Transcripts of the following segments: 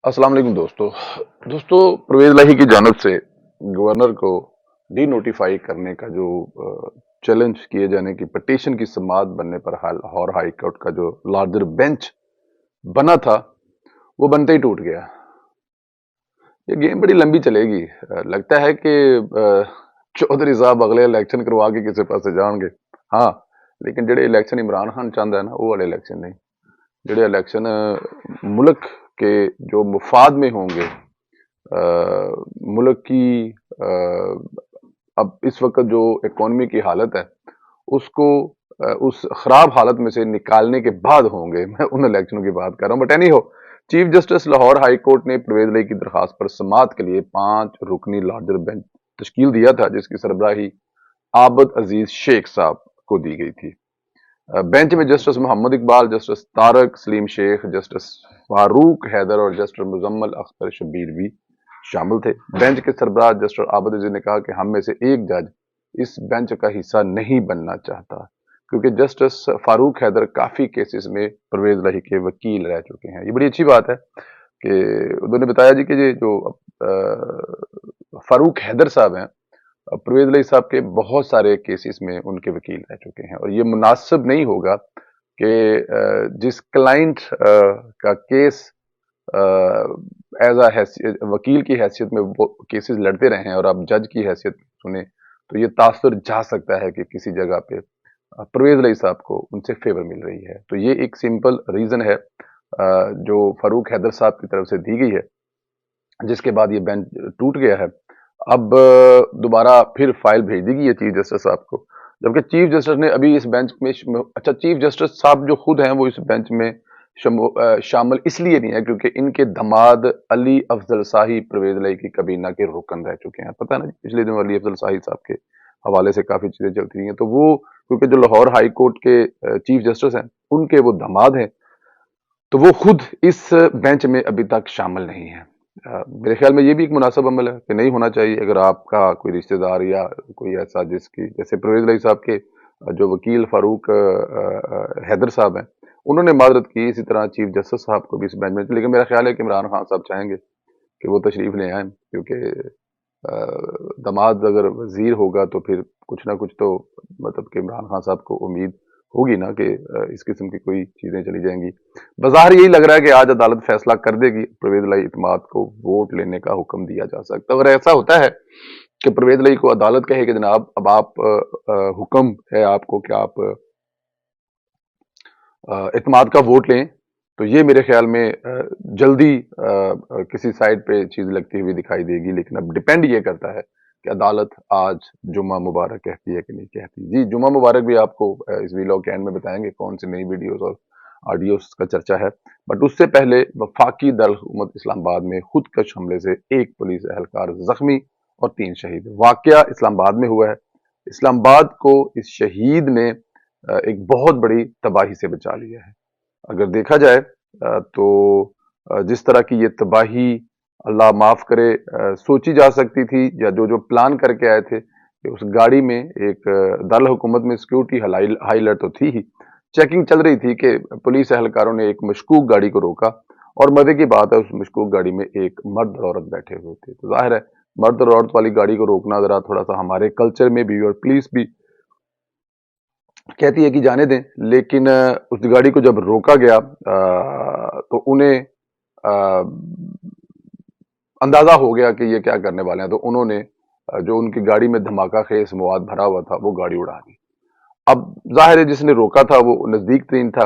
अस्सलाम वालेकुम दोस्तों परवेज इलाही की जानब से गवर्नर को डी नोटिफाई करने का जो चैलेंज किए जाने की पटिशन की समाअत बनने पर लाहौर हाई कोर्ट का जो लार्जर बेंच बना था वो बनते ही टूट गया। ये गेम बड़ी लंबी चलेगी। लगता है कि चौधरी साहब अगले इलेक्शन करवा के किसी पासे जाएंगे। हाँ, लेकिन जेडे इलेक्शन इमरान खान चाहता है ना वो वाले इलेक्शन नहीं। जेडे इलेक्शन मुल्क के जो मुफाद में होंगे, मुल्क की अब इस वक्त जो इकोनॉमी की हालत है उसको उस खराब हालत में से निकालने के बाद होंगे। मैं उन इलेक्शनों की बात कर रहा हूँ। बट एनी हो, chief justice Lahore high court ने परवेज इलाही की दरखास्त पर समाअत के लिए 5 रुकनी लार्जर बेंच तश्कील दिया था, जिसकी सरबराही आबद अजीज शेख साहब को दी गई थी। बेंच में justice Mohammad Iqbal, justice Tariq Saleem Sheikh, justice Farooq Haider और जस्टिस मुजम्मल अख्तर शब्बीर भी शामिल थे। बेंच के सरबराह जस्टिस आबद अजीज ने कहा कि हम में से एक जज इस बेंच का हिस्सा नहीं बनना चाहता, क्योंकि जस्टिस फारूक हैदर काफी केसेस में परवेज इलाही के वकील रह चुके हैं। ये बड़ी अच्छी बात है कि उन्होंने बताया जी कि ये जो फारूक हैदर साहब हैं, परवेज इलाही साहब के बहुत सारे केसेस में उनके वकील रह चुके हैं, और ये मुनासिब नहीं होगा कि जिस क्लाइंट का केस एज वकील की हैसियत में वो केसेस लड़ते रहे हैं और आप जज की हैसियत सुने, तो ये तासुर जा सकता है कि किसी जगह पे परवेज इलाही साहब को उनसे फेवर मिल रही है। तो ये एक सिंपल रीजन है जो फारूक हैदर साहब की तरफ से दी गई है, जिसके बाद ये बेंच टूट गया है। अब दोबारा फिर फाइल भेज दी गई है चीफ जस्टिस साहब को, जबकि चीफ जस्टिस ने अभी इस बेंच में अच्छा, चीफ जस्टिस साहब जो खुद हैं वो इस बेंच में शामिल इसलिए नहीं है क्योंकि इनके दमाद अली अफजल शाही परवेज इलाही की कबीना के रुकन रह चुके हैं। पता है ना, पिछले दिनों अली अफजल शाही साहब के हवाले से काफी चीजें चलती रही हैं, तो वो क्योंकि जो लाहौर हाई कोर्ट के चीफ जस्टिस हैं उनके वो दामाद हैं, तो वो खुद इस बेंच में अभी तक शामिल नहीं है। मेरे ख्याल में ये भी एक मुनासिब अमल है कि नहीं होना चाहिए। अगर आपका कोई रिश्तेदार या कोई ऐसा जिसकी, जैसे परवेज इलाही साहब के जो वकील फारूक हैदर साहब हैं, उन्होंने माजरत की, इसी तरह चीफ जस्टिस साहब को भी इस बेंच में, लेकिन मेरा ख्याल है कि इमरान खान साहब चाहेंगे कि वो तशरीफ ले आए, क्योंकि दामाद अगर वजीर होगा तो फिर कुछ ना कुछ तो मतलब कि इमरान खान साहब को उम्मीद होगी ना कि इस किस्म की कोई चीजें चली जाएंगी। बाजार यही लग रहा है कि आज अदालत फैसला कर देगी, परवेज इलाही इत्मीद को वोट लेने का हुक्म दिया जा सकता है। अगर ऐसा होता है कि परवेज इलाही को अदालत कहे कि जनाब अब आप हुक्म है आपको कि आप इत्मीद का वोट लें, तो ये मेरे ख्याल में जल्दी किसी साइड पे चीज लगती हुई दिखाई देगी। लेकिन अब डिपेंड ये करता है कि अदालत आज जुम्मा मुबारक कहती है कि नहीं कहती। जी, जुम्मा मुबारक भी आपको इस वीलॉग के एंड में बताएंगे कौन सी नई वीडियोस और ऑडियोस का चर्चा है। बट उससे पहले वफाकी दारुल इस्लामाबाद में खुदकश हमले से एक पुलिस एहलकार जख्मी और 3 शहीद। वाकया इस्लामाबाद में हुआ है। इस्लामाबाद को इस शहीद ने एक बहुत बड़ी तबाही से बचा लिया है। अगर देखा जाए तो जिस तरह की ये तबाही, अल्लाह माफ करे, सोची जा सकती थी, या जो जो प्लान करके आए थे कि उस गाड़ी में एक दारुल हुकूमत में सिक्योरिटी हाई अलर्ट तो थी ही, चेकिंग चल रही थी कि पुलिस एहलकारों ने एक मशकूक गाड़ी को रोका, और मजे की बात है उस मशकूक गाड़ी में एक मर्द और औरत बैठे हुए थे। तो जाहिर है मर्द और औरत वाली गाड़ी को रोकना जरा थोड़ा सा हमारे कल्चर में भी, और पुलिस भी कहती है कि जाने दें, लेकिन उस गाड़ी को जब रोका गया तो उन्हें अंदाजा हो गया कि ये क्या करने वाले हैं, तो उन्होंने जो उनकी गाड़ी में धमाका खेस मवाद भरा हुआ था वो गाड़ी उड़ा दी। अब जाहिर है जिसने रोका था वो नजदीक तरीन था।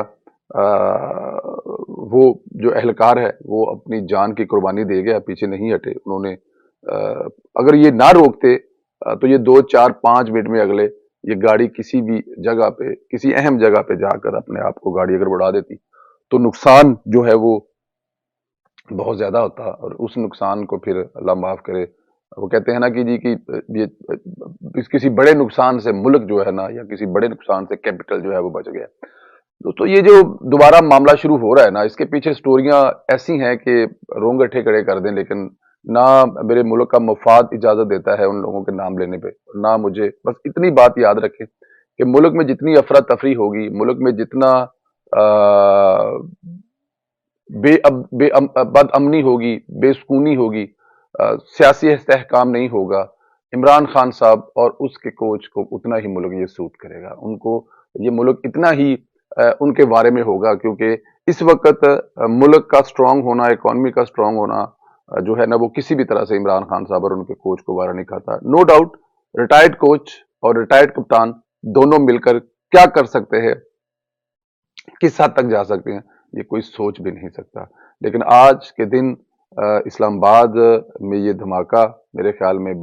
वो जो एहलकार है वो अपनी जान की कुर्बानी दे गया, पीछे नहीं हटे उन्होंने। अगर ये ना रोकते तो ये 2 4 5 मिनट में अगले ये गाड़ी किसी भी जगह पे, किसी अहम जगह पे जाकर अपने आप को गाड़ी अगर उड़ा देती, तो नुकसान जो है वो बहुत ज्यादा होता, और उस नुकसान को फिर अल्लाह माफ करे, वो कहते हैं ना कि जी कि ये किसी बड़े नुकसान से मुल्क जो है ना, या किसी बड़े नुकसान से कैपिटल जो है वो बच गया। दोस्तों ये जो दोबारा मामला शुरू हो रहा है ना, इसके पीछे स्टोरियां ऐसी हैं कि रोंगटे खड़े कर दें, लेकिन ना मेरे मुल्क का मफाद इजाजत देता है उन लोगों के नाम लेने पे, ना मुझे। बस इतनी बात याद रखें कि मुल्क में जितनी अफरा तफरी होगी, मुल्क में जितना बद अमनी होगी, बेसुकूनी होगी, सियासी इस्तेहकाम नहीं होगा, इमरान खान साहब और उसके कोच को उतना ही मुल्क ये सूट करेगा, उनको ये मुल्क इतना ही उनके बारे में होगा, क्योंकि इस वक्त मुल्क का स्ट्रांग होना, इकॉनमी का स्ट्रांग होना जो है ना, वो किसी भी तरह से इमरान खान साहब और उनके कोच को बाहर नहीं खाता। नो डाउट रिटायर्ड कोच और रिटायर्ड कप्तान दोनों मिलकर क्या कर सकते हैं, किस हद तक जा सकते हैं, ये कोई सोच भी नहीं सकता। लेकिन आज के दिन इस्लामाबाद में ये धमाका मेरे ख्याल में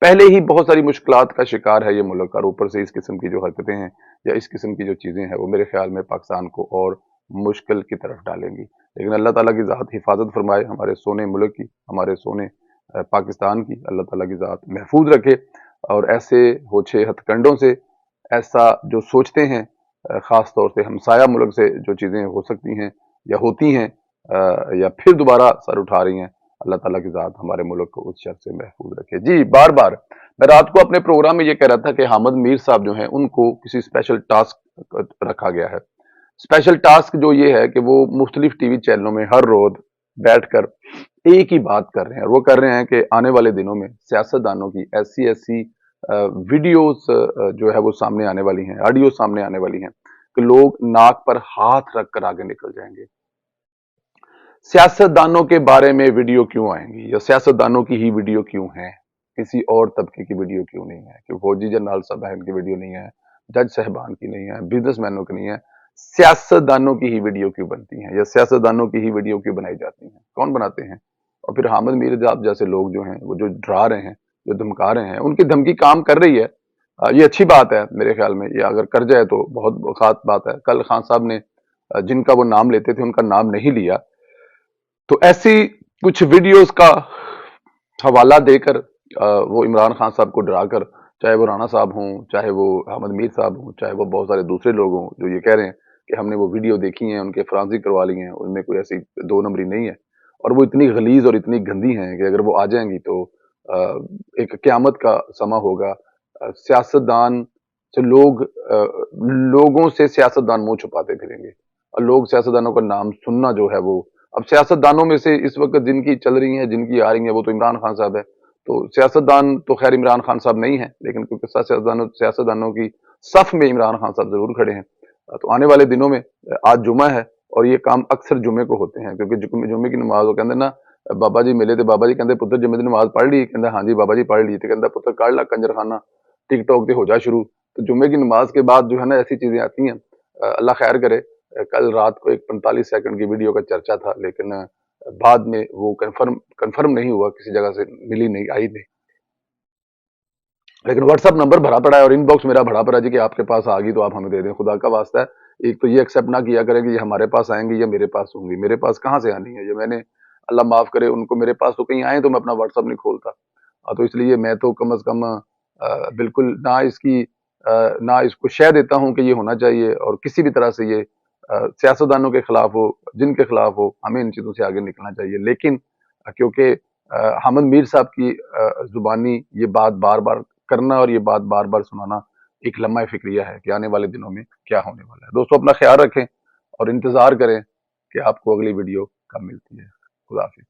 पहले ही बहुत सारी मुश्किलात का शिकार है ये मुल्क, और ऊपर से इस किस्म की जो हरकतें हैं या इस किस्म की जो चीज़ें हैं वो मेरे ख्याल में पाकिस्तान को और मुश्किल की तरफ डालेंगी। लेकिन अल्लाह ताला की ज़ात हिफाजत फरमाए हमारे सोने मुल्क की, हमारे सोने पाकिस्तान की, अल्लाह ताला की ज़ात महफूज रखे, और ऐसे होछे हथकंडों से, ऐसा जो सोचते हैं ख़ास तौर से हमसाया मुल्क से जो चीज़ें हो सकती हैं या होती हैं या फिर दोबारा सर उठा रही हैं, अल्लाह ताला की ज़ात हमारे मुल्क को उस शर से महफूज रखे। जी, बार बार मैं रात को अपने प्रोग्राम में ये कह रहा था कि हामिद मीर साहब जो हैं उनको किसी स्पेशल टास्क रखा गया है। स्पेशल टास्क जो ये है कि वो मुख्तलिफ टीवी चैनलों में हर रोज बैठकर एक ही बात कर रहे हैं, और वो कर रहे हैं कि आने वाले दिनों में सियासतदानों की ऐसी ऐसी वीडियोस जो है वो सामने आने वाली हैं, ऑडियो सामने आने वाली हैं कि लोग नाक पर हाथ रख कर आगे निकल जाएंगे। सियासतदानों के बारे में वीडियो क्यों आएंगी, या सियासतदानों की ही वीडियो क्यों है, किसी और तबके की वीडियो क्यों नहीं है, कि फौजी जनरल साहब की वीडियो नहीं है, जज साहबान की नहीं है, बिजनेसमैनों की नहीं है, सियासतदानों की ही वीडियो क्यों बनती हैं, या सियासतदानों की ही वीडियो क्यों बनाई जाती हैं, कौन बनाते हैं? और फिर हामिद मीर साहब जैसे लोग जो हैं वो जो डरा रहे हैं, जो धमका रहे हैं, उनकी धमकी काम कर रही है। ये अच्छी बात है मेरे ख्याल में, ये अगर कर जाए तो बहुत खास बात है। कल खान साहब ने जिनका वो नाम लेते थे उनका नाम नहीं लिया, तो ऐसी कुछ वीडियोस का हवाला देकर वो इमरान खान साहब को डराकर, चाहे वो राणा साहब हों, चाहे वो हामिद मीर साहब हों, चाहे वो बहुत सारे दूसरे लोग हों जो ये कह रहे हैं कि हमने वो वीडियो देखी है, उनके फरांसी करवा ली हैं, उनमें कोई ऐसी दो नंबरी नहीं है, और वो इतनी गलीज और इतनी गंदी हैं कि अगर वो आ जाएंगी तो एक क़यामत का समा होगा। सियासतदान से लोगों से सियासतदान मुंह छुपाते फिरेंगे, और लोग सियासतदानों का नाम सुनना जो है वो, अब सियासतदानों में से इस वक्त जिनकी चल रही हैं, जिनकी आ रही हैं, वो तो इमरान खान साहब है। तो सियासतदान तो खैर इमरान खान साहब नहीं है, लेकिन क्योंकि सियासतदानों की सफ में इमरान खान साहब जरूर खड़े हैं। तो आने वाले दिनों में, आज जुमा है और ये काम अक्सर जुमे को होते हैं, क्योंकि जुमे की नमाज वो कहते ना, बाबा जी मिले थे, बाबा जी कहते पुत्र जुमे की नमाज पढ़ ली, कहता हाँ जी बाबा जी पढ़ ली, तो कहता पुत्र काढ़ ला कंजरखाना, टिकटॉक से हो जा शुरू। तो जुमे की नमाज के बाद जो है ना ऐसी चीजें आती हैं, अल्लाह खैर करे। कल रात को एक 45 सेकंड की वीडियो का चर्चा था, लेकिन बाद में वो कंफर्म नहीं हुआ, किसी जगह से मिली नहीं, आई नहीं, लेकिन व्हाट्सएप नंबर भरा पड़ा है और इनबॉक्स मेरा भरा पड़ा है जी कि आपके पास आ गई तो आप हमें दे दें, खुदा का वास्ता है। एक तो ये एक्सेप्ट ना किया करें कि ये हमारे पास आएंगी या मेरे पास होंगी, मेरे पास कहाँ से आनी है, ये मैंने, अल्लाह माफ करे उनको, मेरे पास तो कहीं आए तो मैं अपना व्हाट्सएप नहीं खोलता। तो इसलिए मैं तो कम अज कम बिल्कुल ना इसको शह देता हूँ कि ये होना चाहिए, और किसी भी तरह से ये सियासतदानों के खिलाफ हो, जिनके खिलाफ हो, हमें इन चीजों से आगे निकलना चाहिए। लेकिन क्योंकि हामिद मीर साहब की जुबानी ये बात बार बार करना और ये बात बार बार सुनाना एक लम्हा फिक्रिया है कि आने वाले दिनों में क्या होने वाला है। दोस्तों अपना ख्याल रखें और इंतजार करें कि आपको अगली वीडियो कब मिलती है। खुदा हाफिज।